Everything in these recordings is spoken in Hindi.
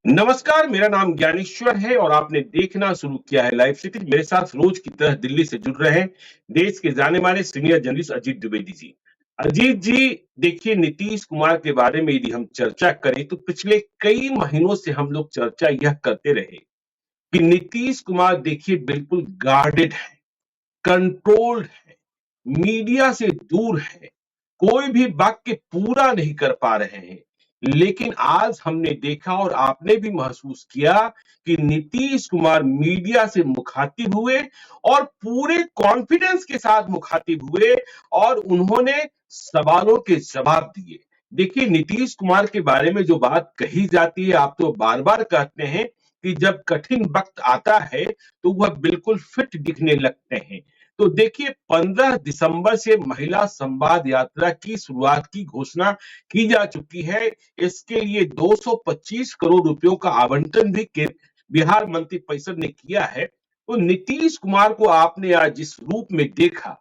नमस्कार, मेरा नाम ज्ञानेश्वर है और आपने देखना शुरू किया है लाइव सिटी। मेरे साथ रोज की तरह दिल्ली से जुड़ रहे हैं देश के जाने माने सीनियर जर्नलिस्ट अजीत द्विवेदी जी। अजीत जी, देखिए नीतीश कुमार के बारे में यदि हम चर्चा करें तो पिछले कई महीनों से हम लोग चर्चा यह करते रहे कि नीतीश कुमार देखिए बिल्कुल गार्डेड है, कंट्रोल्ड है, मीडिया से दूर है, कोई भी वाक्य पूरा नहीं कर पा रहे हैं। लेकिन आज हमने देखा और आपने भी महसूस किया कि नीतीश कुमार मीडिया से मुखातिब हुए और पूरे कॉन्फिडेंस के साथ मुखातिब हुए और उन्होंने सवालों के जवाब दिए। देखिए नीतीश कुमार के बारे में जो बात कही जाती है, आप तो बार-बार कहते हैं कि जब कठिन वक्त आता है तो वह बिल्कुल फिट दिखने लगते हैं। तो देखिए 15 दिसंबर से महिला संवाद यात्रा की शुरुआत की घोषणा की जा चुकी है। इसके लिए 225 करोड़ रुपयों का आवंटन भी बिहार मंत्रिपरिषद ने किया है। तो नीतीश कुमार को आपने आज जिस रूप में देखा,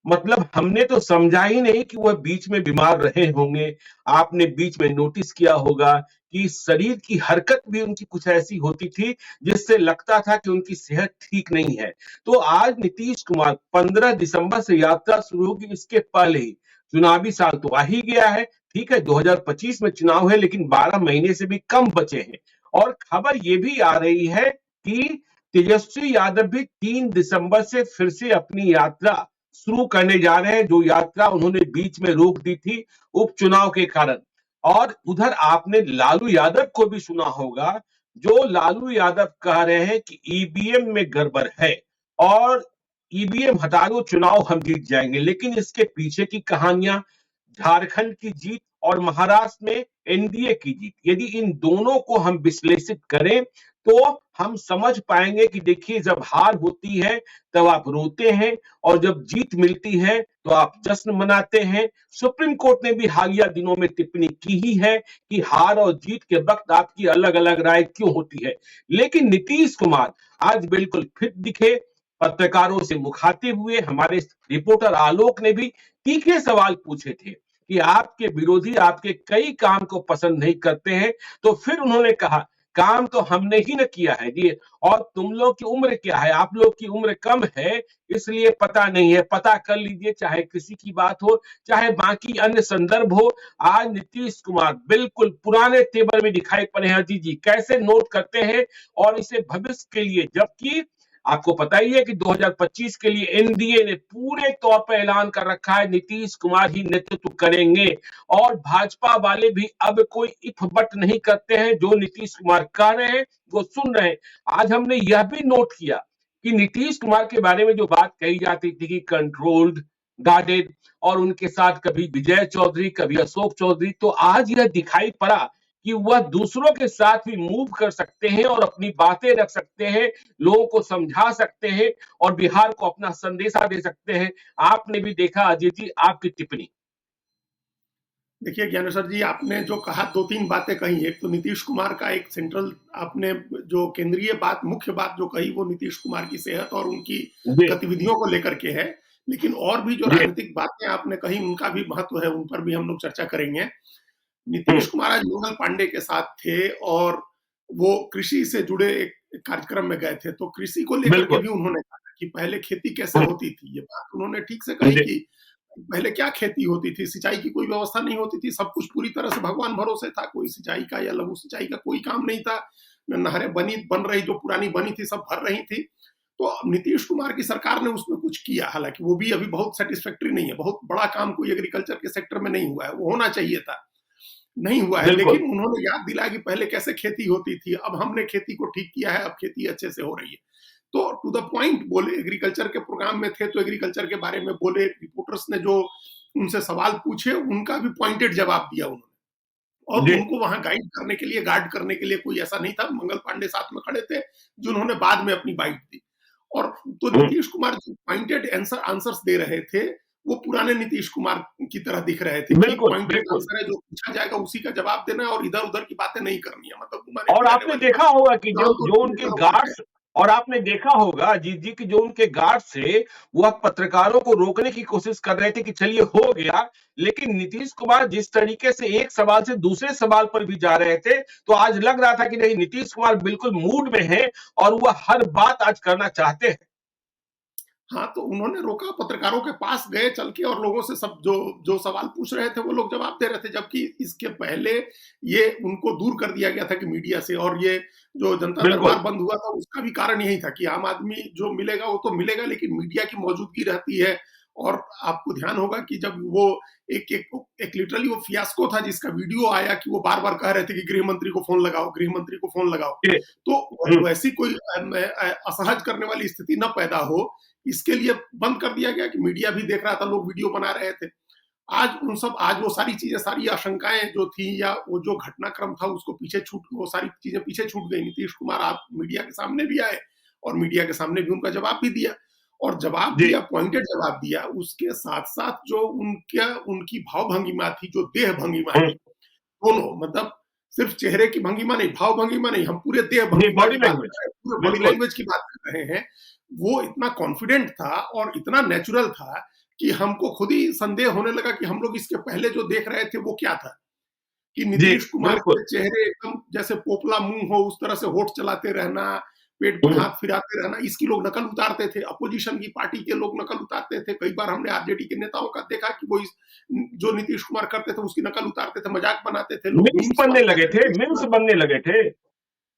मतलब हमने तो समझा ही नहीं कि वह बीच में बीमार रहे होंगे। आपने बीच में नोटिस किया होगा कि शरीर की हरकत भी उनकी कुछ ऐसी होती थी जिससे लगता था कि उनकी सेहत ठीक नहीं है। तो आज नीतीश कुमार 15 दिसंबर से यात्रा शुरू होगी, इसके पहले ही चुनावी साल तो आ ही गया है। ठीक है, 2025 में चुनाव है लेकिन 12 महीने से भी कम बचे हैं। और खबर यह भी आ रही है कि तेजस्वी यादव भी 3 दिसंबर से फिर से अपनी यात्रा शुरू करने जा रहे हैं, जो यात्रा उन्होंने बीच में रोक दी थी उपचुनाव के कारण। और उधर आपने लालू यादव को भी सुना होगा, जो लालू यादव कह रहे हैं कि ईवीएम में गड़बड़ है और ईवीएम हटा दो, चुनाव हम जीत जाएंगे। लेकिन इसके पीछे की कहानियां, झारखंड की जीत और महाराष्ट्र में एनडीए की जीत, यदि इन दोनों को हम विश्लेषित करें तो हम समझ पाएंगे कि देखिए जब हार होती है तब आप रोते हैं और जब जीत मिलती है तो आप जश्न मनाते हैं। सुप्रीम कोर्ट ने भी हालिया दिनों में टिप्पणी की ही है कि हार और जीत के वक्त आपकी अलग अलग राय क्यों होती है। लेकिन नीतीश कुमार आज बिल्कुल फिट दिखे, पत्रकारों से मुखातिब हुए। हमारे रिपोर्टर आलोक ने भी तीखे सवाल पूछे थे कि आपके विरोधी आपके कई काम को पसंद नहीं करते हैं। तो फिर उन्होंने कहा काम तो हमने ही न किया है जी, और तुम लोग की उम्र क्या है, आप लोग की उम्र कम है इसलिए पता नहीं है, पता कर लीजिए, चाहे किसी की बात हो चाहे बाकी अन्य संदर्भ हो। आज नीतीश कुमार बिल्कुल पुराने तेवर में दिखाई पड़े हैं। अजीत जी कैसे नोट करते हैं और इसे भविष्य के लिए, जबकि आपको पता ही है कि 2025 के लिए एनडीए ने पूरे तौर पर ऐलान कर रखा है नीतीश कुमार ही नेतृत्व करेंगे और भाजपा वाले भी अब कोई इफ बट नहीं करते हैं। जो नीतीश कुमार कह रहे हैं वो सुन रहे हैं। आज हमने यह भी नोट किया कि नीतीश कुमार के बारे में जो बात कही जाती थी कि कंट्रोल्ड, गार्डेड, और उनके साथ कभी विजय चौधरी कभी अशोक चौधरी, तो आज यह दिखाई पड़ा कि वह दूसरों के साथ भी मूव कर सकते हैं और अपनी बातें रख सकते हैं, लोगों को समझा सकते हैं और बिहार को अपना संदेशा दे सकते हैं। आपने भी देखा अजीत जी, आपकी टिप्पणी। देखिए ज्ञानेश्वर जी, आपने जो कहा दो तीन बातें कही। एक तो नीतीश कुमार का एक सेंट्रल, आपने जो केंद्रीय बात, मुख्य बात जो कही वो नीतीश कुमार की सेहत और उनकी जी गतिविधियों को लेकर के है। लेकिन और भी जो जी राजनीतिक बातें आपने कही उनका भी महत्व है, उन पर भी हम लोग चर्चा करेंगे। नीतीश हम्म, कुमार आज मंगल पांडे के साथ थे और वो कृषि से जुड़े एक कार्यक्रम में गए थे, तो कृषि को लेकर के बिल्कुल। भी उन्होंने कहा कि पहले खेती कैसे हम्म, होती थी। ये बात उन्होंने ठीक से कही जी कि पहले क्या खेती होती थी, सिंचाई की कोई व्यवस्था नहीं होती थी, सब कुछ पूरी तरह से भगवान भरोसे था, कोई सिंचाई का या लघु सिंचाई का कोई काम नहीं था। नहरें बन रही, जो पुरानी बनी थी सब भर रही थी। तो नीतीश कुमार की सरकार ने उसमें कुछ किया, हालांकि वो भी अभी बहुत सेटिस्फैक्टरी नहीं है, बहुत बड़ा काम कोई एग्रीकल्चर के सेक्टर में नहीं हुआ है, वो होना चाहिए था, नहीं हुआ है। बिल्कुल। लेकिन उन्होंने याद दिलाया कि पहले कैसे खेती होती थी, अब हमने खेती को ठीक किया है, अब खेती अच्छे से हो रही है। तो टू द पॉइंट बोले, एग्रीकल्चर के प्रोग्राम में थे तो एग्रीकल्चर के बारे में बोले। रिपोर्टर्स ने जो उनसे सवाल पूछे उनका भी पॉइंटेड जवाब दिया उन्होंने। और जी उनको वहां गाइड करने के लिए, गार्ड करने के लिए कोई ऐसा नहीं था। मंगल पांडे साथ में खड़े थे जिन्होंने बाद में अपनी बाइट दी। और तो हम्म, नीतीश कुमार जो पॉइंटेड आंसर्स दे रहे थे वो पुराने नीतीश कुमार की तरह दिख रहे थे कि बिल्कुल पॉइंटेड बिल्कुल। आंसर है, जो पूछा जाएगा उसी का जवाब देना है और इधर उधर की बातें नहीं करनी है, मतलब घुमाने और फिराने आपने वाली बात। देखा होगा कि जो आमतौर जो पर उनके ऐसा होता गार्ड्स है। और आपने देखा होगा अजीत जी कि जो उनके गार्ड थे वह पत्रकारों को रोकने की कोशिश कर रहे थे कि चलिए हो गया, लेकिन नीतीश कुमार जिस तरीके से एक सवाल से दूसरे सवाल पर भी जा रहे थे, तो आज लग रहा था कि नहीं, नीतीश कुमार बिल्कुल मूड में है और वह हर बात आज करना चाहते हैं। हाँ, तो उन्होंने रोका, पत्रकारों के पास गए चल के और लोगों से सब जो जो सवाल पूछ रहे थे वो लोग जवाब दे रहे थे, जबकि इसके पहले ये उनको दूर कर दिया गया था कि मीडिया से, और ये जो जनता दरबार बिल्कुल। बंद हुआ था उसका भी कारण यही था कि आम आदमी जो मिलेगा वो तो मिलेगा, लेकिन मीडिया की मौजूदगी रहती है। और आपको ध्यान होगा कि जब वो एक लिटरली वो फियास्को था जिसका वीडियो आया कि वो बार-बार कह रहे थे कि गृह मंत्री को फ़ोन लगाओ, गृह मंत्री को फ़ोन लगाओ। जी। तो वैसी कोई असहज करने वाली स्थिति ना पैदा हो, इसके लिए बंद कर दिया गया कि मीडिया भी देख रहा था, लोग वीडियो बना रहे थे। आज वो सारी चीजें, सारी आशंकाएं जो थी या वो जो घटनाक्रम था उसको वो सारी चीजें पीछे छूट गई। नीतीश कुमार आप मीडिया के सामने भी आए और मीडिया के सामने भी उनका जवाब भी दिया, और जवाब जी। दिया, पॉइंटेड जवाब दिया। उसके साथ-साथ जो उनकी भाव भंगिमा थी, जो देह भंगिमा थी, दोनों, मतलब सिर्फ चेहरे की भंगिमा नहीं, भाव भंगिमा नहीं, हम पूरे देह जी, भंगिमा बॉडी की बात लैंग्वेज। कर रहे हैं, पूरे बॉडी बिल्कुल। लैंग्वेज की बात कर रहे हैं। वो इतना कॉन्फिडेंट था और इतना नेचुरल था कि हमको खुद ही संदेह होने लगा कि हम लोग इसके पहले जो देख रहे थे वो क्या था, कि जी, नीतीश कुमार बिल्कुल। के चेहरे एकदम जैसे पोपला मुंह हो उस तरह से होठ चलाते रहना, पेट पर हाथ फिराते रहना, इसकी लोग नकल उतारते थे। अपोजिशन की पार्टी के लोग नकल उतारते थे। कई बार हमने आरजेडी के नेताओं का देखा कि वो जो नीतीश कुमार करते थे उसकी नकल उतारते थे, मजाक बनाते थे, लोग मीम्स मीम्स बनने बनाते लगे थे थे, नीतीश मीम्स कुमार। बनने लगे थे,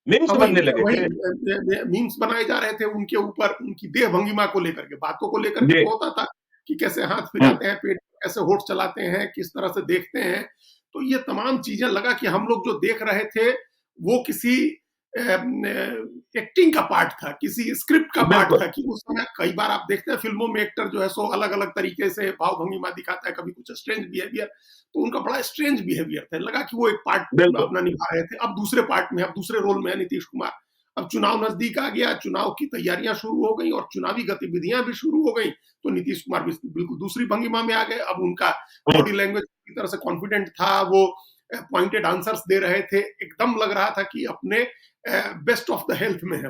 मीम्स हाँ, बनने लगे वही थे। मीम्स बनाए जा रहे थे उनके ऊपर, उनकी देह भंगिमा को लेकर के, बातों को लेकर के जी। तो होता था कि कैसे हाथ हुँ। फिराते हैं, पेट कैसे होठ चलाते हैं, किस तरह से देखते हैं। तो ये तमाम चीजें लगा कि हम लोग जो देख रहे थे वो किसी एक्टिंग का पार्ट था, किसी स्क्रिप्ट का पार्ट बिल्कुल। था। कि उस समय कई बार आप देखते हैं फिल्मों में एक्टर जो है सो अलग-अलग तरीके से भाव भंगिमा दिखाता है, कभी कुछ स्ट्रेंज बिहेवियर, तो उनका बड़ा स्ट्रेंज बिहेवियर था। लगा कि वो एक पार्ट बिल्कुल। अपना निभा रहे थे। अब दूसरे पार्ट में, अब दूसरे रोल में है नीतीश कुमार। अब चुनाव नजदीक आ गया, चुनाव की तैयारियां शुरू हो गई और चुनावी गतिविधियां भी शुरू हो गई, तो नीतीश कुमार भी बिल्कुल दूसरी भंगिमा में आ गए। अब उनका हुँ। बॉडी लैंग्वेज की तरह से कॉन्फिडेंट था, वो पॉइंटेड आंसर्स दे रहे थे, एकदम लग रहा था कि अपने बेस्ट ऑफ द हेल्थ में है।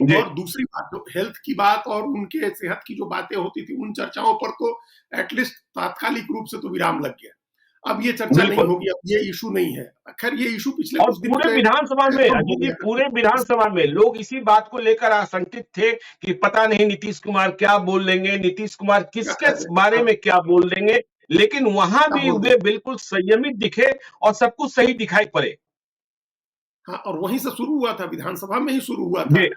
जी। और दूसरी बात, जो हेल्थ की बात और उनके सेहत की जो बातें होती थी, उन चर्चाओं पर तो एटलीस्ट तात्कालिक रूप से तो विराम लग गया। अब ये चर्चा नहीं बिल्कुल। होगी, अब ये इश्यू नहीं है। खैर ये इश्यू पिछले और कुछ दिनों पूरे से विधानसभा में कम हो अजीत जी, गया पूरे था। विधानसभा में लोग इसी बात को लेकर आशंकित थे कि पता नहीं नीतीश कुमार क्या बोल लेंगे, नीतीश कुमार क्या किसके कह रहे बारे हाँ, में क्या बोल देंगे, लेकिन वहां क्या भी बोल वे देंगे। बिल्कुल संयमित दिखे और सब कुछ सही दिखाई पड़े। हाँ, और वहीं से शुरू हुआ था, विधानसभा में ही शुरू हुआ था। जी।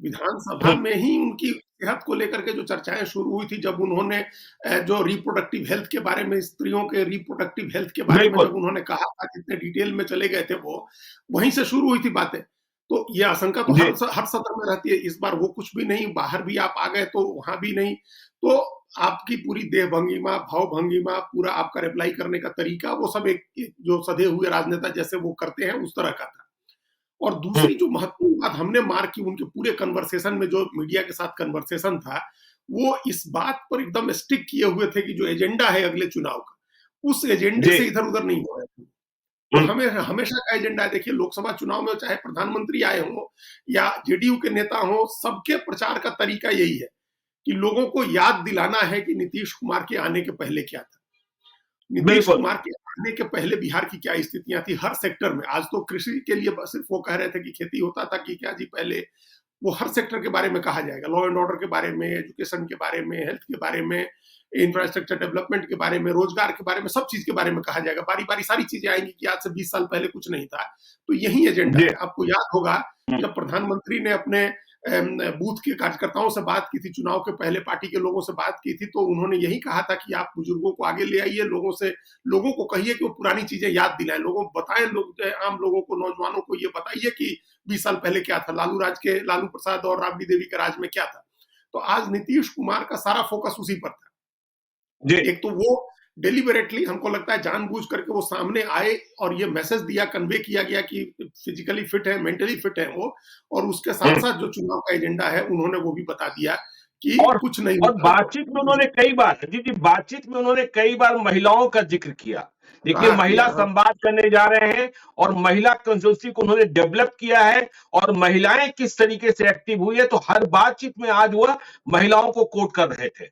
विधानसभा हुँ। में ही उनकी सेहत को लेकर के जो चर्चाएं शुरू हुई थी, जब उन्होंने जो रिप्रोडक्टिव हेल्थ के बारे में, स्त्रियों के रिप्रोडक्टिव हेल्थ के बारे में बिल्कुल। जब उन्होंने कहा था, जितने डिटेल में चले गए थे वो, वहीं से शुरू हुई थी बातें। तो ये आशंका तो जी। हर सत्र में रहती है। इस बार वो कुछ भी नहीं, बाहर भी आप आ गए तो वहां भी नहीं। तो आपकी पूरी देह भंगिमा, भाव भंगिमा, पूरा आपका रिप्लाई करने का तरीका, वो सब एक जो सधे हुए राजनेता जैसे वो करते हैं उस तरह का था। और हुँ। दूसरी जो महत्वपूर्ण बात हमने मार्क की उनके पूरे कन्वर्सेशन में, जो मीडिया के साथ कन्वर्सेशन था, वो इस बात पर एकदम स्टिक किए हुए थे कि जो एजेंडा है अगले चुनाव का, उस एजेंडे जी। से इधर-उधर नहीं हो रहे थे। तो हुँ। हमें हमेशा का एजेंडा है, देखिए लोकसभा चुनाव में चाहे प्रधानमंत्री आए हों या जेडीयू के नेता हों, सबके प्रचार का तरीका यही है कि लोगों को याद दिलाना है कि नीतीश कुमार के आने के पहले क्या था। नीतीश बिल्कुल। कुमार के आने के पहले बिहार की क्या स्थितियां थी हर सेक्टर में। आज तो कृषि के लिए सिर्फ वो कह रहे थे कि खेती होता था कि क्या जी पहले, वो हर सेक्टर के बारे में कहा जाएगा, लॉ एंड ऑर्डर के बारे में, एजुकेशन के बारे में, हेल्थ के बारे में, इंफ्रास्ट्रक्चर डेवलपमेंट के बारे में, रोजगार के बारे में, सब चीज के बारे में कहा जाएगा। बारी बारी सारी चीजें आएंगी कि आज से 20 साल पहले कुछ नहीं था। तो यही एजेंडा जी। है। आपको याद होगा हुँ। जब प्रधानमंत्री ने अपने बूथ के कार्यकर्ताओं से बात की थी, चुनाव के पहले पार्टी के लोगों से बात की थी, तो उन्होंने यही कहा था कि आप बुजुर्गों को आगे ले आइए, लोगों को कहिए कि वो पुरानी चीजें याद दिलाएं, लोगों को बताएं, आम लोगों को, नौजवानों को ये बताइए कि 20 साल पहले क्या था, लालू प्रसाद और राबड़ी देवी के राज में क्या था। तो आज नीतीश कुमार का सारा फोकस उसी पर था। जी। एक तो वो डेलिबरेटली, हमको लगता है जानबूझ करके वो सामने आए और ये मैसेज दिया, कन्वे किया गया कि फिजिकली फिट है, मेंटली फिट है वो, और उसके हुँ। साथ-साथ जो चुनाव का एजेंडा है उन्होंने वो भी बता दिया कि और कुछ नहीं और होगा। बातचीत में उन्होंने कई बार जी, जी, बातचीत में उन्होंने कई बार महिलाओं का ज़िक्र किया। देखिए कहा कि महिला संवाद करने जा रहे हैं और महिला कंसोर्सी को उन्होंने डेवलप किया है और महिलाएं किस तरीके से एक्टिव हुई है, तो हर बातचीत में आज वह महिलाओं को कोट कर रहे थे।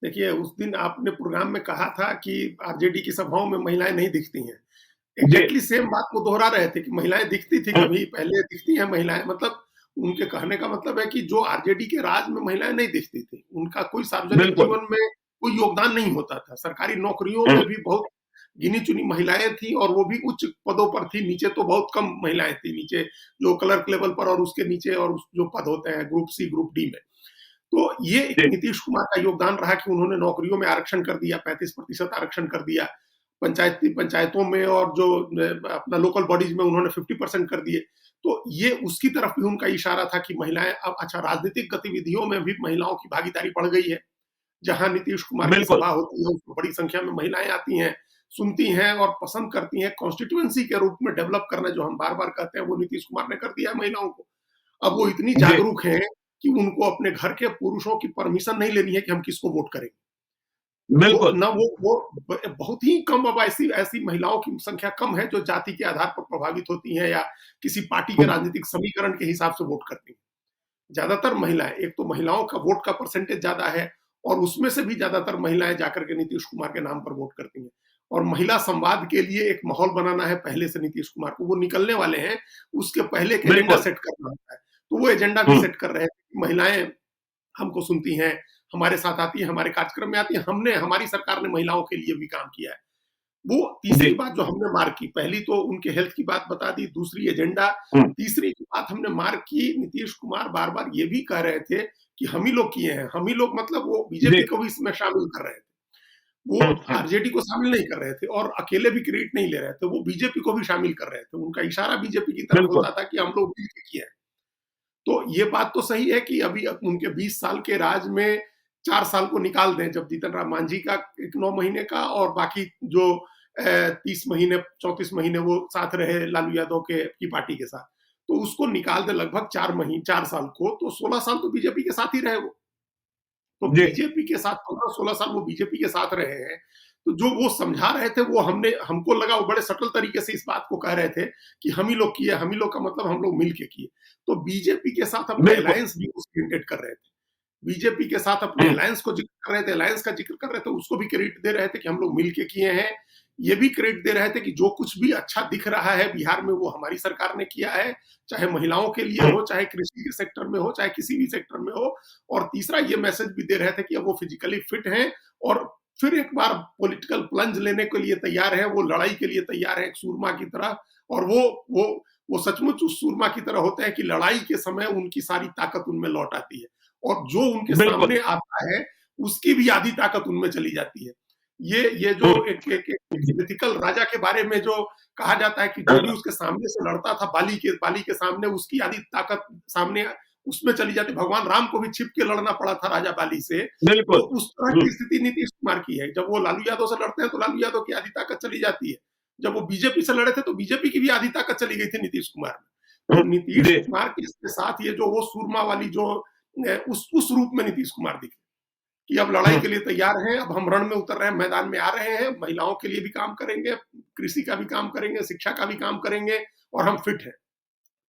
देखिए, उस दिन आपने प्रोग्राम में कहा था कि आरजेडी की सभाओं में महिलाएं नहीं दिखती हैं। जी। एग्जैक्टली सेम बात को दोहरा रहे थे कि महिलाएं दिखती थी, हम्म, कभी पहले दिखती हैं महिलाएं, मतलब उनके कहने का मतलब है कि जो आरजेडी के राज में महिलाएं नहीं दिखती थी, उनका कोई सार्वजनिक बिल्कुल। जीवन में कोई योगदान नहीं होता था। सरकारी नौकरियों हम्म, में भी बहुत गिनी चुनी महिलाएं थी और वो भी उच्च पदों पर थी, नीचे तो बहुत कम महिलाएं थी, नीचे जो क्लर्क लेवल पर और उसके नीचे और जो पद होते हैं ग्रुप सी ग्रुप डी में। तो ये एक जी। नीतीश कुमार का योगदान रहा कि उन्होंने नौकरियों में आरक्षण कर दिया, 35% आरक्षण कर दिया। पंचायतों में और जो अपना लोकल बॉडीज में उन्होंने 50% कर दिए। तो ये उसकी तरफ भी उनका इशारा था कि महिलाएं अब अच्छा राजनीतिक गतिविधियों में भी महिलाओं की भागीदारी बढ़ गई है। जहां नीतीश कुमार की बिल्कुल। सभा होती है उसमें बड़ी संख्या में महिलाएं आती हैं, सुनती हैं और पसंद करती हैं। कॉन्स्टिट्यूएंसी के रूप में डेवलप करना जो हम बार बार कहते हैं वो नीतीश कुमार ने कर दिया है महिलाओं को। अब वो इतनी जी। जागरूक हैं कि उनको अपने घर के पुरुषों की परमिशन नहीं लेनी है कि हम किसको वोट करेंगे। वो बिल्कुल। ना वो बहुत ही कम, अब ऐसी ऐसी महिलाओं की संख्या कम है जो जाति के आधार पर प्रभावित होती हैं या किसी पार्टी के हम्म, राजनीतिक समीकरण के हिसाब से वोट करती हैं। ज्यादातर महिलाएं, एक तो महिलाओं का वोट का परसेंटेज ज्यादा है और उसमें से भी ज्यादातर महिलाएं जाकर के नीतीश कुमार के नाम पर वोट करती हैं। और महिला संवाद के लिए एक माहौल बनाना है पहले से नीतीश कुमार को, वो निकलने वाले हैं, उसके पहले एक एजेंडा बिल्कुल। सेट करना होता है। तो वो एजेंडा भी हम्म, सेट कर रहे हैं कि महिलाएं हमको सुनती हैं, हमारे साथ आती हैं, हमारे कार्यक्रम में आती हैं। हमने, हमारी सरकार ने महिलाओं के लिए भी काम किया है। वो जी। तीसरी बात जो हमने मार्क की, पहली तो उनके हेल्थ की बात बता दी, दूसरी एजेंडा, हम्म, तीसरी जो बात हमने मार्क की, नीतीश कुमार बार-बार ये भी कह रहे थे कि हम ही लोग किए हैं। हम ही लोग मतलब वो बीजेपी जी। को भी इसमें शामिल कर रहे थे। वो हम्म, आरजेडी को शामिल नहीं कर रहे थे और अकेले भी क्रेडिट नहीं ले रहे थे, वो बीजेपी को भी शामिल कर रहे थे। उनका इशारा बीजेपी की तरफ बिल्कुल। होता था कि हम लोग मिल के किए हैं। तो ये बात तो सही है कि अभी उनके 20 साल के राज में 4 साल को निकाल दें, जब जीतन राम मांझी का एक 9 महीने का और बाकी जो 30 महीने 34 महीने वो साथ रहे लालू यादव के की पार्टी के साथ, तो उसको निकाल दें लगभग 4 साल को, तो 16 साल तो बीजेपी के साथ ही रहे वो। तो जी। बीजेपी के साथ 15-16 साल वो बीजेपी के साथ रहे हैं। तो जो वो समझा रहे थे वो हमको लगा वो बड़े सटल तरीके से इस बात को कह रहे थे कि हम ही लोग किए, हम ही लोग का मतलब हम लोग मिल के किए। तो बीजेपी के साथ अपना बिल्कुल। अलायंस भी ओरिएंटेड कर रहे थे। बीजेपी के साथ अपने हम्म, अलायंस को जिक्र कर रहे थे, अलायंस का जिक्र कर रहे थे, उसको भी क्रेडिट दे रहे थे कि हम लोग मिल के किए हैं। ये भी क्रेडिट दे रहे थे कि जो कुछ भी अच्छा दिख रहा है बिहार में वो हमारी सरकार ने किया है, चाहे महिलाओं के लिए हम्म, हो, चाहे कृषि के सेक्टर में हो, चाहे किसी भी सेक्टर में हो। और तीसरा ये मैसेज भी दे रहे थे कि अब वो फिजिकली फिट हैं और फिर एक बार पॉलिटिकल प्लंज लेने के लिए तैयार है, वो लड़ाई के लिए तैयार है एक सूरमा की तरह। और वो सचमुच उस सूरमा की तरह होते हैं कि लड़ाई के समय उनकी सारी ताकत उनमें लौट आती है और जो उनके बिल्कुल। सामने आता है उसकी भी आधी ताकत उनमें चली जाती है। ये जो हम्म, एक मिथिकल राजा के बारे में जो कहा जाता है कि जो भी उसके सामने से लड़ता था बाली के सामने, उसकी आधी ताकत सामने उसमें चली जाती। भगवान राम को भी छिप के लड़ना पड़ा था राजा बाली से। तो बिल्कुल। उस तरह की स्थिति नीतीश कुमार की है। जब वो लालू यादव से लड़ते हैं तो लालू यादव की आधी ताकत चली जाती है। जब वो बीजेपी से लड़े थे तो बीजेपी की भी आधी ताकत चली गई थी नीतीश कुमार में। तो नीतीश जी। कुमार के साथ ये जो वो सूरमा वाली जो उस रूप में नीतीश कुमार दिखे कि अब लड़ाई हम्म, के लिए तैयार हैं, अब हम रण में उतर रहे हैं, मैदान में आ रहे हैं, महिलाओं के लिए भी काम करेंगे, कृषि का भी काम करेंगे, शिक्षा का भी काम करेंगे और हम फिट हैं।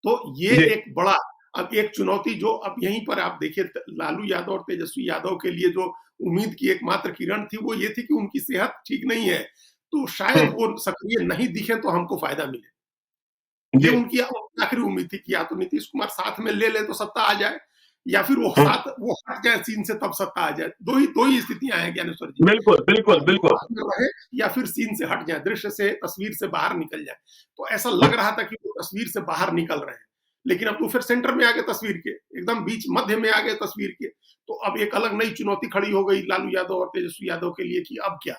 तो ये जी। एक बड़ा, अब एक चुनौती जो अब यहीं पर आप देखिए, लालू यादव और तेजस्वी यादव के लिए जो उम्मीद की एकमात्र किरण थी वो ये थी कि उनकी सेहत ठीक नहीं है, तो शायद हम्म, वो सक्रिय नहीं दिखे तो हमको फायदा मिले। ये जी। उनकी आखिरी उम्मीद थी कि या तो नीतीश कुमार साथ में ले ले तो सत्ता आ जाए, या फिर हम्म, वो हट जाए सीन से तब सत्ता आ जाए। दो ही स्थितियां हैं ज्ञानेश्वर जी। बिल्कुल, बिल्कुल, वो बिल्कुल। साथ में रहे या फिर सीन से हट जाए, दृश्य से, तस्वीर से बाहर निकल जाए। तो ऐसा हम्म, लग रहा था कि वो तस्वीर से बाहर निकल रहे हैं। लेकिन अब तो फिर सेंटर में आ गए तस्वीर के, एकदम बीच मध्य में आ गए तस्वीर के। तो अब एक अलग नई चुनौती खड़ी हो गई लालू यादव और तेजस्वी यादव के लिए कि अब क्या?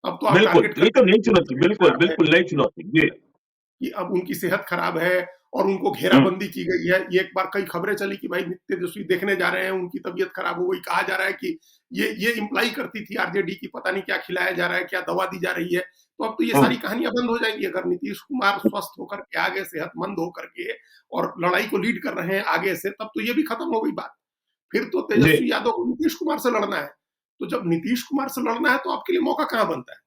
अब तो आप बिल्कुल, टारगेट ये तो करते नई चुनौती, बिल्कुल, हैं बिल्कुल नई चुनौती। जी। कि अब उनकी सेहत खराब है और उनको हम्म, घेराबंदी की गई है। ये एक बार कई खबरें चली कि भाई तेजस्वी देखने जा रहे हैं, उनकी तबीयत खराब हो गई। कहा जा रहा है कि ये इंप्लाई करती थी आरजेडी की, पता नहीं क्या खिलाया जा रहा है, क्या दवा दी जा रही है। तो अब तो ये हम्म, सारी कहानियां बंद हो जाएंगी अगर नीतीश कुमार स्वस्थ होकर के आगे, सेहतमंद होकर के और लड़ाई को लीड कर रहे हैं आगे से, तब तो ये भी खत्म हो गई बात। फिर तो जी। तेजस्वी यादव को नीतीश कुमार से लड़ना है। तो जब नीतीश कुमार से लड़ना है तो आपके लिए मौका कहां बनता है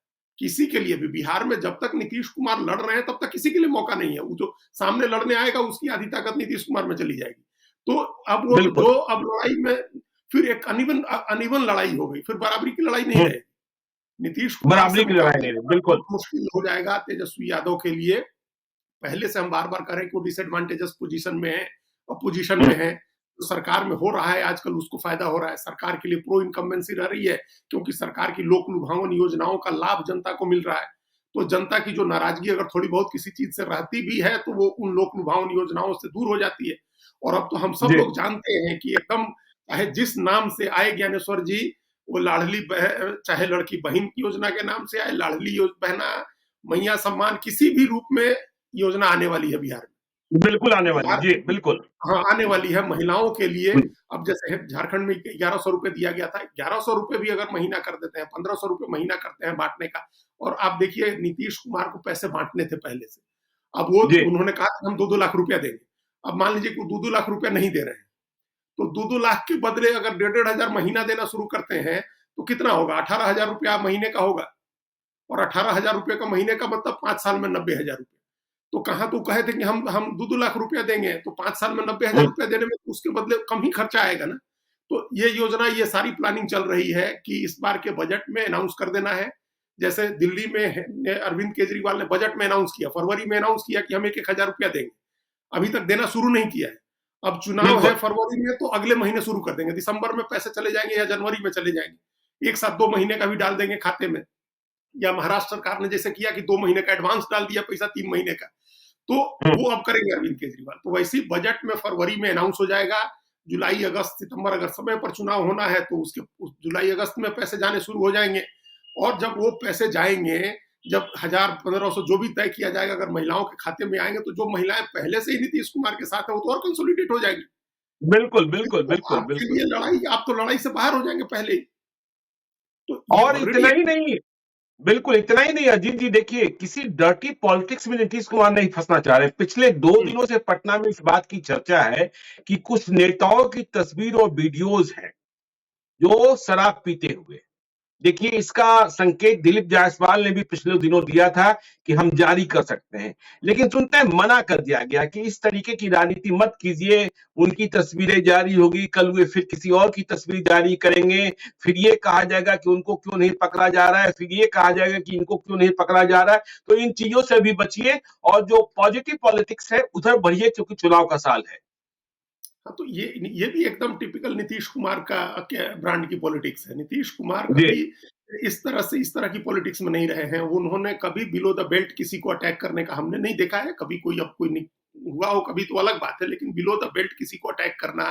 किसी के लिए भी बिहार में जब तक नीतीश कुमार लड़ रहे हैं तब तक किसी के लिए मौका नहीं है। वो जो सामने लड़ने आएगा उसकी आधी ताकत नीतीश कुमार में चली जाएगी। तो अब वो बिल्कुल। जो अब लड़ाई में फिर एक अनइवन लड़ाई हो गई, फिर बराबरी की लड़ाई नहीं हुँ, रहेगी। नीतीश कुमार से बराबरी की लड़ाई मुकाबला नहीं रही, करना बिल्कुल। बहुत मुश्किल हो जाएगा तेजस्वी यादव के लिए। पहले से हम बार-बार कह रहे हैं कि वो डिसएडवांटेजेस पोजीशन में है, अपोजिशन हुँ, में है। तो सरकार में हो रहा है आजकल उसको फायदा हो रहा है। सरकार के लिए प्रो इनकम्बेंसी रह रही है क्योंकि सरकार की लोक लुभावन योजनाओं का लाभ जनता को मिल रहा है। तो जनता की जो नाराजगी अगर थोड़ी बहुत किसी चीज से रहती भी है तो वो उन लोक लुभावन योजनाओं से दूर हो जाती है। और अब तो हम सब जी, लोग जानते हैं कि एकदम चाहे जिस नाम से आए ज्ञानेश्वर जी, वो चाहे लड़की बहन की योजना के नाम से आए, लाडली बहना, मैया सम्मान, किसी भी रूप में योजना आने वाली है बिहार में। बिल्कुल आने वाली है। बिहार जी, बिल्कुल। हाँ, आने वाली है महिलाओं के लिए। हुँ, अब जैसे झारखंड में 1100 रुपए दिया गया था, 1100 रुपए भी अगर महीना कर देते हैं, 1500 रुपए महीना करते हैं बांटने का। और आप देखिए नीतीश कुमार को पैसे बांटने थे पहले से। अब वो जी, उन्होंने कहा कि हम 2-2 लाख रुपया देंगे। अब मान लीजिए कि 2-2 लाख रुपया नहीं दे रहे हैं, तो 2-2 लाख के बदले अगर 1,500 हजार महीना देना शुरू करते हैं, तो कितना होगा? 18,000 रुपया महीने का होगा। और 18,000 रुपए का महीने का मतलब 5 साल में 90,000 रुपए। तो कहाँ तो कहे थे कि हम 2-2 लाख रुपया देंगे, तो 5 साल में 90,000 हुँ, रुपया देने में उसके बदले कम ही खर्चा आएगा ना। तो ये योजना, ये सारी प्लानिंग चल रही है कि इस बार के बजट में अनाउंस कर देना है। जैसे दिल्ली में अरविंद केजरीवाल ने बजट में अनाउंस किया, फरवरी में अनाउंस किया कि हम 1-1 हजार रुपया देंगे। अभी तक देना शुरू नहीं किया है। अब चुनाव है बिल्कुल। फरवरी में, तो अगले महीने शुरू कर देंगे। दिसंबर में पैसे चले जाएंगे या जनवरी में चले जाएंगे। एक साथ 2 महीने का भी डाल देंगे खाते में। या महाराष्ट्र सरकार ने जैसे किया कि 2 महीने का एडवांस डाल दिया पैसा 3 महीने का। तो हुँ, वो अब करेंगे अरविंद केजरीवाल। तो वैसे ही बजट में फरवरी में अनाउंस हो जाएगा। जुलाई, अगस्त, सितंबर अगर समय पर चुनाव होना है तो उसके उस जुलाई, अगस्त में पैसे जाने शुरू हो जाएंगे। और जब वो पैसे जाएंगे, जब 1000-1500 जो भी तय किया जाएगा, अगर महिलाओं के खाते में आएंगे, तो जो महिलाएं पहले से ही नीतीश कुमार के साथ है वो तो और कंसोलिडेट हो जाएगी। बिल्कुल, बिल्कुल, तो बिल्कुल, आपके बिल्कुल। लिए लड़ाई, आप तो लड़ाई से बाहर हो जाएंगे पहले ही। तो ये और ऑलरेडी इतना ही नहीं, बिल्कुल इतना ही नहीं अजीत जी, देखिए किसी डर्टी पॉलिटिक्स में नीतीश कुमार नहीं फंसना चाह रहे। पिछले 2 दिनों से पटना में इस बात की चर्चा है कि कुछ नेताओं की तस्वीर और वीडियोज़ हैं, जो शराब पीते हुए। देखिए इसका संकेत दिलीप जायसवाल ने भी पिछले दिनों दिया था कि हम जारी कर सकते हैं, लेकिन सुनते हैं मना कर दिया गया कि इस तरीके की राजनीति मत कीजिए। उनकी तस्वीरें जारी होगी, कल वे फिर किसी और की तस्वीर जारी करेंगे, फिर ये कहा जाएगा कि उनको क्यों नहीं पकड़ा जा रहा है, फिर ये कहा जाएगा कि इनको क्यों नहीं पकड़ा जा रहा है। तो इन चीजों से भी बचिए और जो पॉजिटिव पॉलिटिक्स है उधर बढ़िए, क्योंकि चुनाव का साल है। हाँ, तो ये भी एकदम टिपिकल नीतीश कुमार का ब्रांड की पॉलिटिक्स है। नीतीश कुमार जी, कभी इस तरह की पॉलिटिक्स में नहीं रहे हैं। उन्होंने कभी बिलो द बेल्ट किसी को अटैक करने का हमने नहीं देखा है। कभी कोई, अब कोई हुआ हो कभी तो अलग बात है, लेकिन बिलो द बेल्ट किसी को अटैक करना,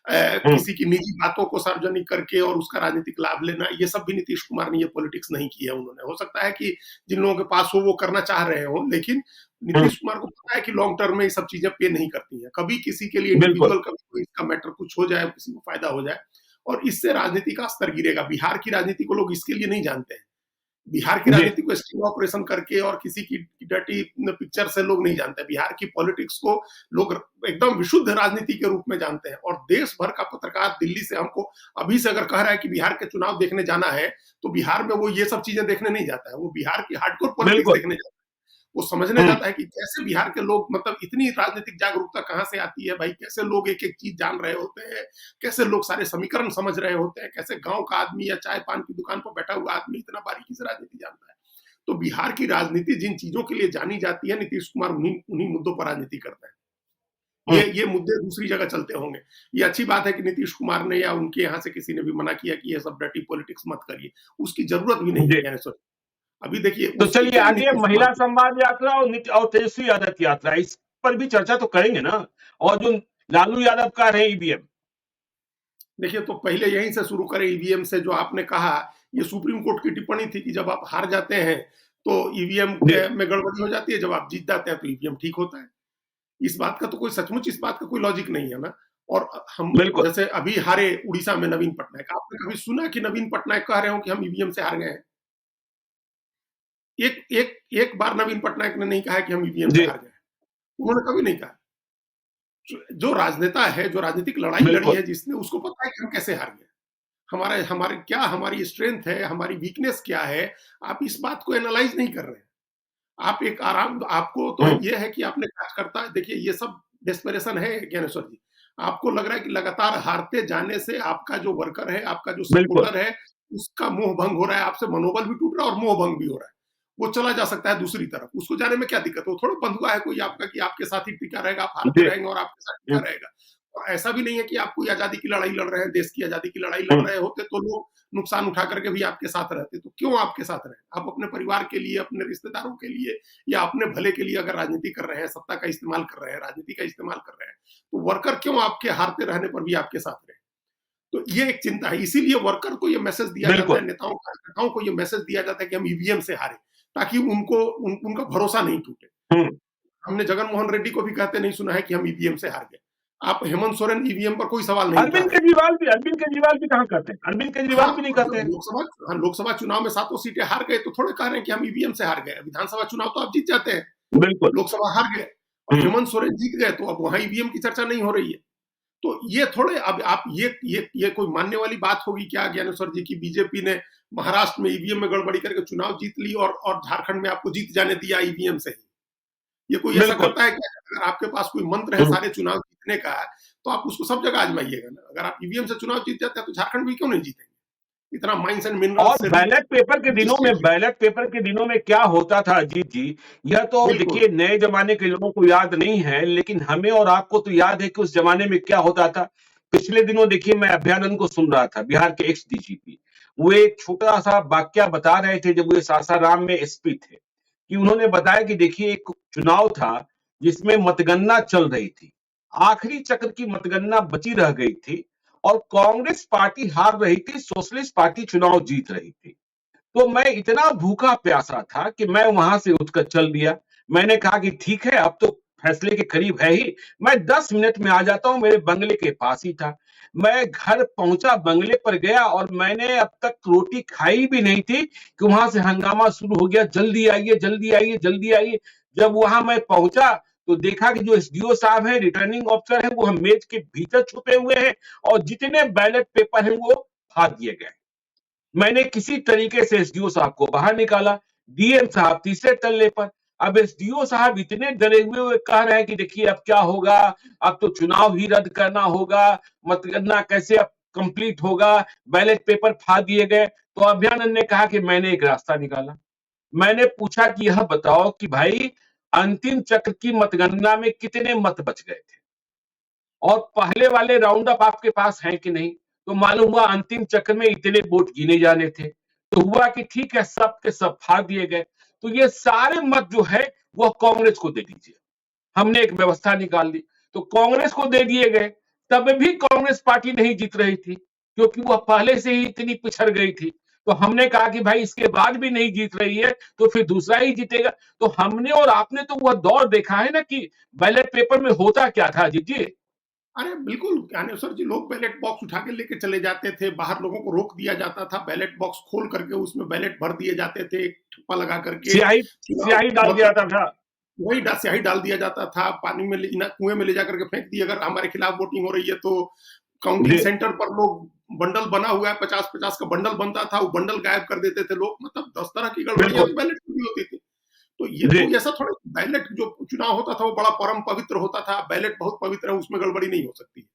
हम्म, किसी की निजी बातों को सार्वजनिक करके और उसका राजनीतिक लाभ लेना, ये सब भी नीतीश कुमार ने ये पॉलिटिक्स नहीं की है उन्होंने। हो सकता है कि जिन लोगों के पास हो वो करना चाह रहे हो, लेकिन हम्म, नीतीश कुमार को पता है कि लॉन्ग टर्म में ये सब चीजें पे नहीं करती हैं। कभी किसी के लिए बिल्कुल, इंडिविजुअल, कभी कोई इसका मैटर कुछ हो जाए, किसी को फायदा हो जाए, और इससे राजनीति का स्तर गिरेगा। बिहार की राजनीति को लोग इसके लिए नहीं जानते हैं। बिहार की जी, राजनीति को स्टिंग ऑपरेशन करके और किसी की डर्टी पिक्चर से लोग नहीं जानते। बिहार की पॉलिटिक्स को लोग एकदम विशुद्ध राजनीति के रूप में जानते हैं। और देश भर का पत्रकार दिल्ली से हमको अभी से अगर कह रहा है कि बिहार के चुनाव देखने जाना है, तो बिहार में वो ये सब चीजें देखने नहीं जाता है। वो बिहार की हार्डकोर पॉलिटिक्स बिल्कुल, देखने जाता है। वो समझने हम्म, जाता है कि कैसे बिहार के लोग, मतलब इतनी राजनीतिक जागरूकता कहाँ से आती है भाई, कैसे लोग एक एक चीज जान रहे होते हैं, कैसे लोग सारे समीकरण समझ रहे होते हैं, कैसे गांव का आदमी या चाय पान की दुकान पर बैठा हुआ आदमी इतना बारीकी से राजनीति जानता है। तो बिहार की राजनीति जिन चीजों के लिए जानी जाती है, नीतीश कुमार उन्हीं उन्हीं मुद्दों पर राजनीति करते हैं। हम्म, ये मुद्दे दूसरी जगह चलते होंगे। ये अच्छी बात है कि नीतीश कुमार ने या उनके यहाँ से किसी ने भी मना किया कि ये सब डर्टी पॉलिटिक्स मत करिए। उसकी जरूरत भी नहीं है जी। ज्ञानेश्वर। अभी देखिए तो उसकी चलिए क्या आगे नीतीश कुमार महिला संवाद यात्रा और और तेजस्वी यादव की यात्रा, इस पर भी चर्चा तो करेंगे ना। और जो लालू यादव का है ईवीएम। देखिए, तो पहले यहीं से शुरू करें ईवीएम से। जो आपने कहा, ये सुप्रीम कोर्ट की टिप्पणी थी कि जब आप हार जाते हैं तो ईवीएम जी, में गड़बड़ी हो जाती है, जब आप जीत जाते हैं तो ईवीएम ठीक होता है। इस बात का तो कोई सचमुच, इस बात का कोई लॉजिक नहीं है ना। और हम बिल्कुल। जैसे अभी हारे उड़ीसा में नवीन पटनायक, आपने कभी सुना कि नवीन पटनायक कह रहे हो कि हम ईवीएम से हार गए हैं? एक बार नवीन पटनायक ने नहीं कहा है कि हम ईवीएम से जी, हार गए हैं। उन्होंने कभी नहीं कहा। जो राजनेता है, जो राजनीतिक लड़ाई लड़ी बिल्कुल। है जिसने, उसको पता है कि हम कैसे हार गए। हमारे हमारे क्या हमारी स्ट्रेंथ है, हमारी वीकनेस क्या है, आप इस बात को एनालाइज नहीं कर रहे हैं। आप एक आराम आपको तो हम्म, ये है कि आपने कार्यकर्ता देखिए ये सब डेस्परेशन है ज्ञानेश्वर जी। आपको लग रहा है कि लगातार हारते जाने से आपका जो वर्कर है, आपका जो बिल्कुल सपोर्टर है, उसका मोह भंग हो रहा है, आपसे मनोबल भी टूट रहा है और मोह भंग भी हो रहा है। वो चला जा सकता है दूसरी तरफ, उसको जाने में क्या दिक्कत है? वो थोड़ा बंध हुआ है कोई आपका कि आपके साथ ही टिका रहेगा, आप हारते जी। रहेंगे और आपके साथ टिका हम्म, रहेगा। और ऐसा भी नहीं है कि आप कोई आज़ादी की लड़ाई लड़ रहे हैं, देश की आज़ादी की लड़ाई लड़ हम्म, रहे होते तो लोग नुकसान उठा करके भी आपके साथ रहते। तो क्यों आपके साथ रहें? आप अपने परिवार के लिए, अपने रिश्तेदारों के लिए या अपने भले के लिए अगर राजनीति कर रहे हैं, सत्ता का इस्तेमाल कर रहे हैं, राजनीति का इस्तेमाल कर रहे हैं, तो वर्कर क्यों आपके हारते रहने पर भी आपके साथ रहे? तो ये एक चिंता है। इसीलिए वर्कर को ये मैसेज दिया जाता बिल्कुल। है, नेताओं कार्यकर्ताओं को ये मैसेज दिया जाता है कि हम ईवीएम से हारे, ताकि उनका भरोसा नहीं टूटे। हम्म, हमने जगन मोहन रेड्डी को भी कहते नहीं सुना है कि हम ईवीएम से हार गए। आप हेमंत सोरेन ईवीएम पर कोई सवाल नहीं उठा रहे। अरविंद केजरीवाल भी कहाँ करते हैं, अरविंद केजरीवाल हाँ, भी नहीं जब करते हैं। लोकसभा चुनाव में सातों सीटें हार गए तो थोड़े कह रहे हैं कि हम ईवीएम से हार गए। विधानसभा चुनाव तो आप जीत जाते हैं, बिल्कुल। लोकसभा हार गए और हम्म, हेमंत सोरेन जीत गए तो अब वहां ईवीएम की चर्चा नहीं हो रही है। तो ये थोड़े अब आप ये कोई मानने वाली बात होगी क्या ज्ञानेश्वर जी की बीजेपी ने महाराष्ट्र में ईवीएम में गड़बड़ी करके चुनाव जीत ली और झारखंड में आपको जीत जाने दिया ईवीएम से ही? ये कोई ऐसा बिल्कुल। करता है क्या? अगर आपके पास कोई मंत्र है हम्म, सारे चुनाव जीतने का, तो आप उसको सब जगह आजमाइएगा ना। अगर आप ईवीएम से चुनाव जीत जाते हैं तो झारखंड में क्यों नहीं जीतेंगे? इतना माइंस एंड और मिनरल्स से रिच स्टेट है। बैलेट पेपर के दिनों में क्या होता था अजीत जी, यह तो बिल्कुल। देखिए नए जमाने के लोगों को याद नहीं है, लेकिन हमें और आपको तो याद है कि उस जमाने में क्या होता था। पिछले दिनों देखिए मैं अभ्यानंद को सुन रहा था, बिहार के एक्स डीजीपी। वो एक छोटा सा वाक्या बता रहे थे जब वो सासाराम में एसपी थे, कि उन्होंने बताया कि देखिए एक चुनाव था जिसमें मतगणना चल रही थी, आखिरी चक्र की मतगणना बची रह गई थी और कांग्रेस पार्टी हार रही थी, सोशलिस्ट पार्टी चुनाव जीत रही थी। तो मैं इतना भूखा प्यासा था कि मैं वहां से उठकर चल दिया। मैंने कहा कि ठीक है, अब तो फैसले के करीब है ही, मैं 10 मिनट में आ जाता हूं, मेरे बंगले के पास ही था। मैं घर पहुंचा, बंगले पर गया और मैंने अब तक रोटी खाई भी नहीं थी कि वहां से हंगामा शुरू हो गया, जल्दी आइए, जल्दी आइए, जल्दी आइए। जब वहां मैं पहुंचा तो देखा कि जो एसडीओ साहब हैं, रिटर्निंग ऑफिसर हैं, वो हम मेज के भीतर छुपे हुए हैं और जितने बैलेट पेपर हैं वो फाड़ दिए गए। मैंने किसी तरीके से एसडीओ साहब को बाहर निकाला। डीएम साहब तीसरे तल्ले पर। अब एसडीओ साहब इतने डरे हुए कह रहे हैं कि देखिए अब क्या होगा, अब तो चुनाव ही रद्द करना होगा, मतगणना कैसे अब कंप्लीट होगा, बैलेट पेपर फाड़ दिए गए। तो अभ्यानंद ने कहा कि मैंने एक रास्ता निकाला। मैंने पूछा कि यह बताओ कि भाई अंतिम चक्र की मतगणना में कितने मत बच गए थे और पहले वाले राउंड अप आपके पास है कि नहीं। तो मालूम हुआ अंतिम चक्र में इतने वोट गिने जाने थे। तो हुआ कि ठीक है, सब के सब फाड़ दिए गए। तो ये सारे मत जो है वो कांग्रेस को दे दीजिए। हमने एक व्यवस्था निकाल दी, तो कांग्रेस को दे दिए गए। तब भी कांग्रेस पार्टी नहीं जीत रही थी क्योंकि वह पहले से ही इतनी पिछड़ गई थी। तो हमने कहा कि भाई इसके बाद भी नहीं जीत रही है तो फिर दूसरा ही जीतेगा। तो हमने और आपने तो वह दौर देखा है ना कि बैलेट पेपर में होता क्या था जी जी। अरे बिल्कुल ज्ञानेश्वर जी, लोग बैलेट बॉक्स उठा के लेके चले जाते थे, बाहर लोगों को रोक दिया जाता था, बैलेट बॉक्स खोल करके उसमें बैलेट भर दिए जाते थे, एक ठप्पा लगा करके स्याही चुनाव स्याही डाल दिया मतलब था। वही स्याही डाल दिया जाता था, पानी में कुएं में ले जाकर के फेंक दी। अगर हमारे खिलाफ वोटिंग हो रही है तो काउंटिंग जी, सेंटर पर लोग बंडल बना हुआ है, 50-50 का बंडल बनता था, वो बंडल गायब कर देते थे लोग। मतलब 10 तरह की गड़बड़ियां बिल्कुल। उस बैलेट में भी होती थी। तो ये जी, कोई ऐसा थोड़ा बैलेट जो चुनाव होता था वो बड़ा परम पवित्र होता था। बैलेट बहुत पवित्र है, उसमें गड़बड़ी नहीं हो सकती।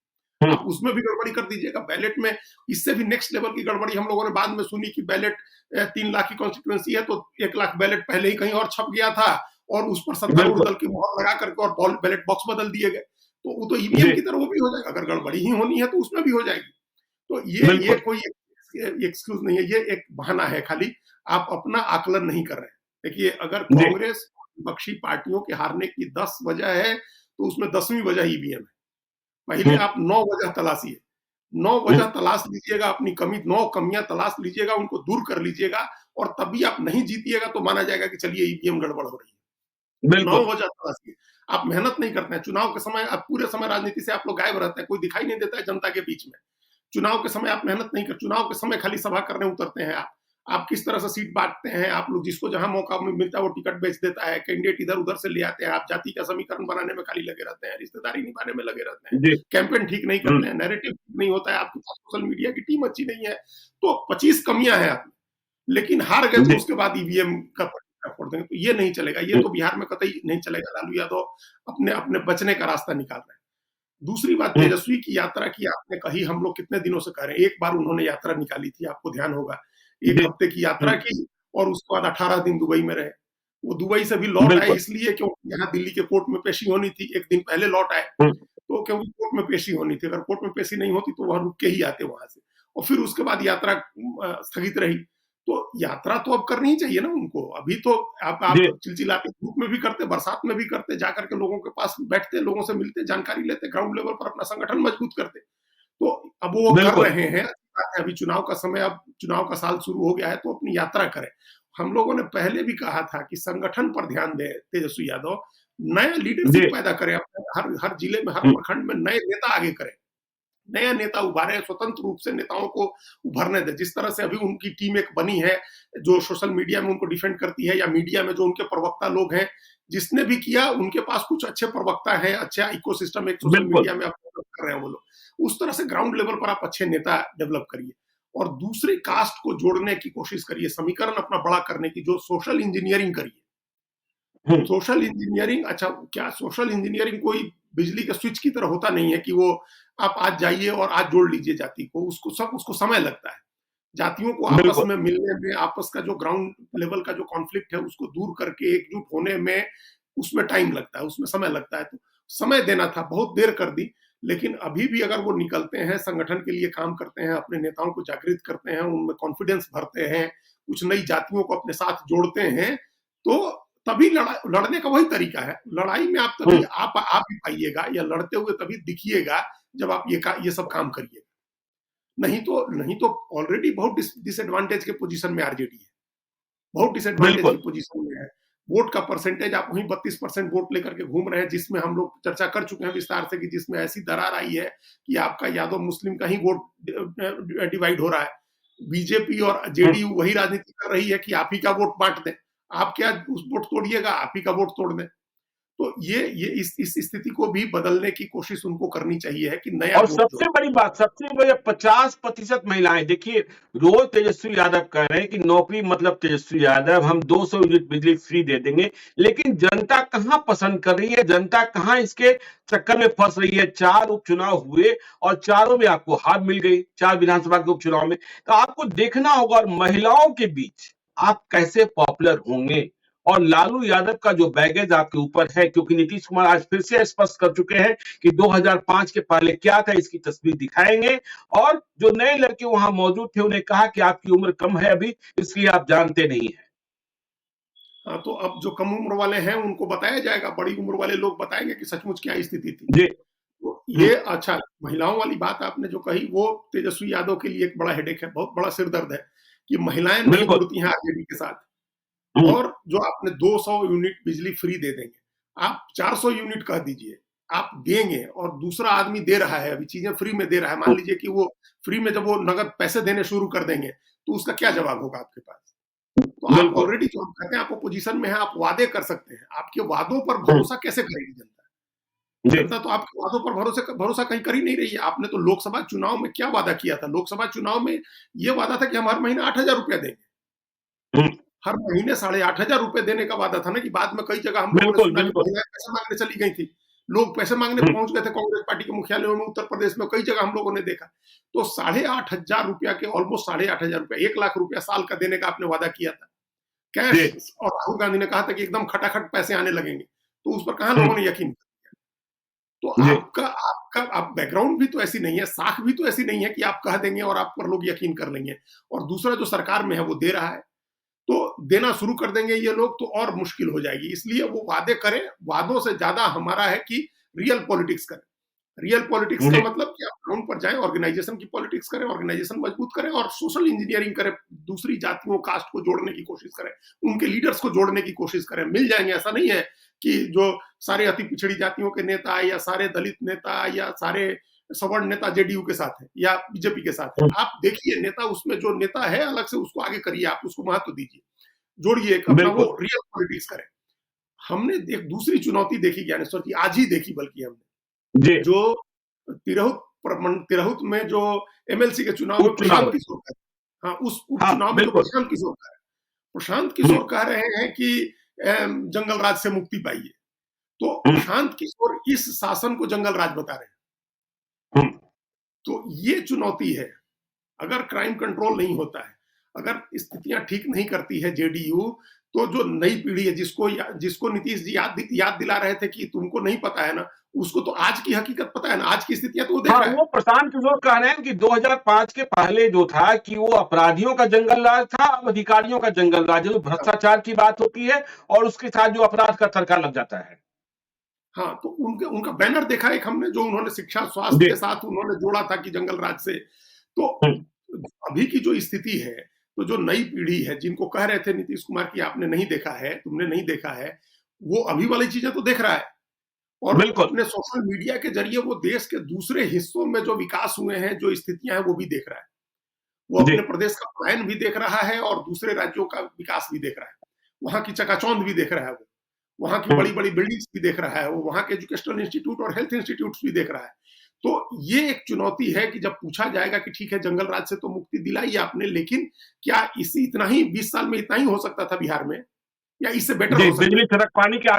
हुँ, आप उसमें भी गड़बड़ी कर दीजिएगा बैलेट में। इससे भी नेक्स्ट लेवल की गड़बड़ी हम लोगों ने बाद में सुनी कि बैलेट 3 लाख की कॉन्स्टिट्यूएंसी है तो 1 लाख बैलेट पहले ही कहीं और छप गया था और उस पर सत्तारूढ़ बिल्कुल। दल की मुहर लगा करके और बैलेट बॉक्स बदल दिए गए। तो वो तो ईवीएम जी, की तरह वो भी हो जाएगा। अगर गड़बड़ी ही होनी है तो उसमें भी हो जाएगी। तो ये बिल्कुल। कोई एक्सक्यूज नहीं है, ये एक बहाना है खाली। आप अपना आकलन नहीं कर रहे हैं। देखिए, अगर जी, कांग्रेस विपक्षी पार्टियों के हारने की 10 वजह है तो उसमें 10वीं वजह ईवीएम है। पहले हुँ, आप 9 वजह तलाशिए। 9 हुँ, वजह तलाश लीजिएगा, अपनी कमी 9 कमियां तलाश लीजिएगा, उनको दूर कर लीजिएगा और तभी आप नहीं जीतिएगा तो माना जाएगा कि चलिए ईवीएम गड़बड़ हो रही है। 9 बिल्कुल। वजह तलाशिए। आप मेहनत नहीं करते हैं। चुनाव के समय आप पूरे समय राजनीति से आप लोग गायब रहते हैं, कोई दिखाई नहीं देता है जनता के बीच में। चुनाव के समय आप मेहनत नहीं कर, चुनाव के समय खाली सभा करने उतरते हैं आप। आप किस तरह से सीट बांटते हैं, आप लोग जिसको जहां मौका मिलता है वो टिकट बेच देता है, कैंडिडेट इधर उधर से ले आते हैं, आप जाति का समीकरण बनाने में खाली लगे रहते हैं, रिश्तेदारी निभाने में लगे रहते हैं, जी। कैंपेन ठीक नहीं करते हैं, नैरेटिव ठीक नहीं होता है, आपके पास सोशल मीडिया की टीम अच्छी नहीं है, तो 25 कमियां हैं आप, लेकिन हार गए तो उसके बाद ईवीएम का फोड़ देंगे, तो ये नहीं चलेगा, ये तो बिहार में कतई नहीं चलेगा। लालू यादव अपने अपने बचने का रास्ता निकाल रहे हैं। दूसरी बात, तेजस्वी की यात्रा की आपने कही, हम लोग कितने दिनों से कह रहे हैं, एक बार उन्होंने यात्रा निकाली थी, आपको ध्यान होगा, एक हफ्ते की यात्रा की और उसके बाद 18 दिन दुबई में रहे। वो दुबई से भी लौट आए इसलिए क्योंकि यहाँ दिल्ली के कोर्ट में पेशी होनी थी, एक दिन पहले लौट आए, तो क्योंकि कोर्ट में पेशी होनी थी, अगर कोर्ट में पेशी नहीं होती तो वह रुक के ही आते वहां से, और फिर उसके बाद यात्रा स्थगित रही। तो यात्रा तो अब करनी ही चाहिए ना उनको, अभी तो आप चिलचिलाते धूप में भी करते, बरसात में भी करते, जाकर के लोगों के पास बैठते, लोगों से मिलते, जानकारी लेते, ग्राउंड लेवल पर अपना संगठन मजबूत करते। तो अब वो कर रहे हैं, अभी चुनाव का समय, अब चुनाव का साल शुरू हो गया है, तो अपनी यात्रा करें। हम लोगों ने पहले भी कहा था कि संगठन पर ध्यान दे तेजस्वी यादव, नया लीडरशिप पैदा करें, हर जिले में, हर प्रखंड में नए नेता आगे करें, नया नेता उभारे, स्वतंत्र रूप से नेताओं को उभरने दे। जिस तरह से अभी उनकी टीम एक बनी है जो सोशल मीडिया में उनको डिफेंड करती है, या मीडिया में जो उनके प्रवक्ता लोग हैं, जिसने भी किया उनके पास कुछ अच्छे प्रवक्ता हैं, अच्छा इकोसिस्टम एक सोशल मीडिया में आप कर रहे हैं वो लोग, उस तरह से ग्राउंड लेवल पर आप अच्छे नेता डेवलप करिए और दूसरी कास्ट को जोड़ने की कोशिश करिए, समीकरण अपना बड़ा करने की, जो सोशल इंजीनियरिंग करिए। सोशल इंजीनियरिंग, अच्छा क्या सोशल इंजीनियरिंग कोई बिजली के स्विच की तरह होता नहीं है कि वो आप आज जाइए और आज जोड़ लीजिए जाति को, उसको समय लगता है। जातियों को आपस में मिलने में, आपस का जो ग्राउंड लेवल का जो कॉन्फ्लिक्ट है उसको दूर करके एकजुट होने में, उसमें टाइम लगता है, उसमें समय लगता है। तो समय देना था, बहुत देर कर दी, लेकिन अभी भी अगर वो निकलते हैं, संगठन के लिए काम करते हैं, अपने नेताओं को जागृत करते हैं, उनमें कॉन्फिडेंस भरते हैं, कुछ नई जातियों को अपने साथ जोड़ते हैं, तो तभी लड़ने का वही तरीका है। लड़ाई में आप तभी आप ही पाइएगा, या लड़ते हुए तभी दिखिएगा जब आप ये सब काम करिएगा। नहीं तो ऑलरेडी बहुत डिसएडवांटेज के पोजीशन में आरजेडी है, बहुत डिसएडवांटेज की पोजीशन में है। वोट का परसेंटेज आप वहीं 32% वोट लेकर के घूम रहे हैं, जिसमें हम लोग चर्चा कर चुके हैं विस्तार से कि जिसमें ऐसी दरार आई है कि आपका यादव मुस्लिम का ही वोट डिवाइड हो रहा है। बीजेपी और जेडीयू वही राजनीति कर रही है कि आप ही का वोट बांट दें, आप क्या उस वोट तोड़िएगा, आप ही का वोट तोड़ दें। तो ये इस स्थिति को भी बदलने की कोशिश उनको करनी चाहिए है कि नया। और सबसे बड़ी बात, सबसे बड़ी 50% महिलाएं, देखिए रोज तेजस्वी यादव कह रहे हैं कि नौकरी मतलब तेजस्वी यादव, हम 200 यूनिट बिजली फ्री दे देंगे, लेकिन जनता कहां पसंद कर रही है, जनता कहां इसके चक्कर में फंस रही है। 4 उपचुनाव हुए और चारों में आपको हार मिल गई, 4 विधानसभा के उपचुनाव में। तो आपको देखना होगा, और महिलाओं के बीच आप कैसे पॉपुलर होंगे, और लालू यादव का जो बैगेज आपके ऊपर है, क्योंकि नीतीश कुमार आज फिर से स्पष्ट कर चुके हैं कि 2005 के पहले क्या था इसकी तस्वीर दिखाएंगे, और जो नए लड़के वहां मौजूद थे उन्हें कहा कि आपकी उम्र कम है अभी, इसलिए आप जानते नहीं है। हाँ, तो अब जो कम उम्र वाले हैं उनको बताया जाएगा, बड़ी उम्र वाले लोग बताएंगे कि सचमुच क्या स्थिति थी। जी। तो ये अच्छा, महिलाओं वाली बात आपने जो कही वो तेजस्वी यादव के लिए एक बड़ा हेडेक है, बहुत बड़ा सिरदर्द है कि महिलाएं नहीं जुड़ती हैं आरजेडी के साथ। और जो आपने 200 यूनिट बिजली फ्री दे देंगे, आप 400 यूनिट कह दीजिए, आप देंगे और दूसरा आदमी दे रहा है, अभी चीजें फ्री में दे रहा है, मान लीजिए कि वो फ्री में जब वो नगद पैसे देने शुरू कर देंगे तो उसका क्या जवाब होगा आपके पास। तो आप ऑलरेडी जो हम कहते हैं आप पोजीशन में है, आप वादे कर सकते हैं, आपके वादों पर भरोसा कैसे करेगी जनता। जनता तो आपके वादों पर भरोसा कहीं कर ही नहीं रही है। आपने तो लोकसभा चुनाव में क्या वादा किया था, लोकसभा चुनाव में ये वादा था कि हम हर महीने 8,000 रुपया देंगे, हर महीने 8,500 रुपए देने का वादा था ना, कि बाद में कई जगह हम लोगों ने सुना कि पैसे मांगने चली गई थी, लोग पैसे मांगने पहुंच गए थे कांग्रेस पार्टी के मुख्यालयों में, उत्तर प्रदेश में कई जगह हम लोगों ने देखा। तो 8,500 रुपया के ऑलमोस्ट 8,500 रुपया, 1 लाख रुपया साल का देने का आपने वादा किया था कैश, और राहुल गांधी ने कहा था कि एकदम खटाखट पैसे आने लगेंगे, तो उस पर कहां लोगों ने यकीन किया। तो आपका बैकग्राउंड भी तो ऐसी नहीं है, साख भी तो ऐसी नहीं है कि आप कह देंगे और आप पर लोग यकीन कर लेंगे। और दूसरा जो सरकार में है वो दे रहा है, तो देना शुरू कर देंगे ये लोग तो और मुश्किल हो जाएगी। इसलिए वो वादे करें, वादों से ज्यादा हमारा है कि रियल पॉलिटिक्स करें। रियल पॉलिटिक्स का मतलब कि आप ग्राउंड पर जाएं, ऑर्गेनाइजेशन की पॉलिटिक्स करें, ऑर्गेनाइजेशन मजबूत करें और सोशल इंजीनियरिंग करें, दूसरी जातियों कास्ट को जोड़ने की कोशिश करें, उनके लीडर्स को जोड़ने की कोशिश करें। मिल जाएंगे, ऐसा नहीं है कि जो सारे अति पिछड़ी जातियों के नेता या सारे दलित नेता या सारे सवर्ण नेता जेडीयू के साथ है या बीजेपी के साथ है, आप देखिए नेता, उसमें जो नेता है अलग से उसको आगे करिए, आप उसको महत्व दीजिए, जोड़िए, अपना वो बिल्कुल। रियल पॉलिटिक्स करें। हमने एक दूसरी चुनौती देखी ज्ञानेश्वर जी, आज ही देखी बल्कि हमने, जी। जो तिरहुत में जो एमएलसी के चुनाव में उपचुनाव प्रशांत है। किशोर का, हाँ, उस हाँ, उपचुनाव में जो बिल्कुल। प्रशांत किशोर का है, प्रशांत हुँ, किशोर कह रहे हैं कि जंगल राज से मुक्ति पाइए। तो हुँ, प्रशांत किशोर इस शासन को जंगल राज बता रहे हैं। हुँ। तो ये चुनौती है। अगर क्राइम कंट्रोल नहीं होता है, अगर स्थितियां ठीक नहीं करती है जेडीयू, तो जो नई पीढ़ी है जिसको नीतीश जी याद दिला रहे थे कि तुमको नहीं पता है ना, उसको तो आज की हकीकत पता है ना, आज की स्थितियां तो वो देख हाँ, रहा है। वो प्रशांत किशोर कह रहे हैं कि 2005 के पहले जो था कि वो अपराधियों का जंगल राज था, अब अधिकारियों का जंगल राज है। जो भ्रष्टाचार की बात होती है और उसके साथ जो अपराध का तड़का लग जाता है। हाँ, तो उनका बैनर देखा एक हमने, जो उन्होंने शिक्षा स्वास्थ्य जी। के साथ उन्होंने जोड़ा था कि जंगल राज से। तो हुँ, अभी की जो स्थिति है, तो जो नई पीढ़ी है जिनको कह रहे थे नीतीश कुमार की आपने नहीं देखा है, तुमने नहीं देखा है, वो अभी वाली चीजें तो देख रहा है। और बिल्कुल। अपने सोशल मीडिया के जरिए वो देश के दूसरे हिस्सों में जो विकास हुए हैं, जो स्थितियां हैं, वो भी देख रहा है। वो जी। अपने प्रदेश का पलायन भी देख रहा है और दूसरे राज्यों का विकास भी देख रहा है। वहां की चकाचौंध भी देख रहा है वो, वहां की हुँ, बड़ी-बड़ी बिल्डिंग्स भी देख रहा है वो, वहां के एजुकेशनल इंस्टीट्यूट और हेल्थ इंस्टीट्यूट्स भी देख रहा है। तो ये एक चुनौती है कि जब पूछा जाएगा कि ठीक है जंगल राज से तो मुक्ति दिलाई आपने, लेकिन क्या इसी इतना ही 20 साल में इतना ही हो सकता था बिहार में, या इससे बेटर जी, हो सकता बिजली, था? सड़क, पानी के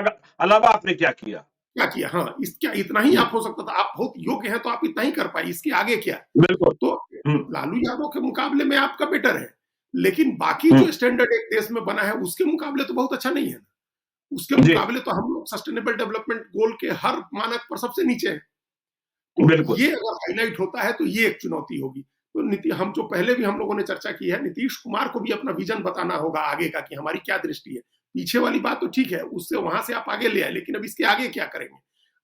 अलावा आपने क्या किया? क्या किया? हाँ, इस क्या इतना ही हुँ, आप हो सकता था? आप बहुत योग्य हैं तो आप इतना ही कर पाए, इसके आगे क्या? बिल्कुल। तो हुँ, लालू यादव के मुकाबले में आपका बेटर है, लेकिन बाकी हुँ, जो स्टैंडर्ड एक देश में बना है उसके मुकाबले तो बहुत अच्छा नहीं है। उसके जी, मुकाबले तो हम लोग सस्टेनेबल डेवलपमेंट गोल के हर मानक पर सबसे नीचे हैं। तो बिल्कुल। ये अगर हाइलाइट होता है तो ये एक चुनौती होगी। तो हम जो पहले भी हम लोगों ने चर्चा की है, नीतीश कुमार को भी अपना विजन बताना होगा आगे का कि हमारी क्या दृष्टि है। पीछे वाली बात तो ठीक है, उससे वहां से आप आगे ले आए, लेकिन अब इसके आगे क्या करेंगे?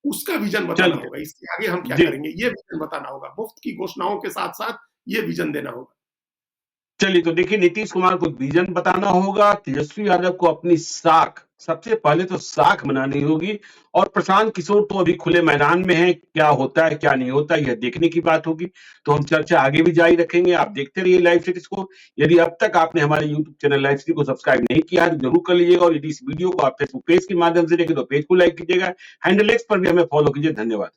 उसका विजन बताना चलिए। होगा, इसके आगे हम क्या जी, करेंगे, ये विजन बताना होगा। मुफ्त की घोषणाओं के साथ-साथ ये विजन देना होगा। चलिए, तो देखिए नीतीश कुमार को विजन बताना होगा, तेजस्वी यादव को अपनी साख, सबसे पहले तो साख बनानी होगी और प्रशांत किशोर तो अभी खुले मैदान में हैं, क्या होता है, क्या नहीं होता, यह देखने की बात होगी। तो हम चर्चा आगे भी जारी रखेंगे, आप देखते रहिए लाइव सीरीज़ को। यदि अब तक आपने हमारे यूट्यूब चैनल लाइव सीरीज़ को सब्सक्राइब नहीं किया है, तो ज़रूर कर लीजिएगा और यदि इस वीडियो को आप फेसबुक पेज के माध्यम से देखें, तो पेज को लाइक कीजिएगा। हैंडल एक्स पर भी हमें फॉलो कीजिए। धन्यवाद।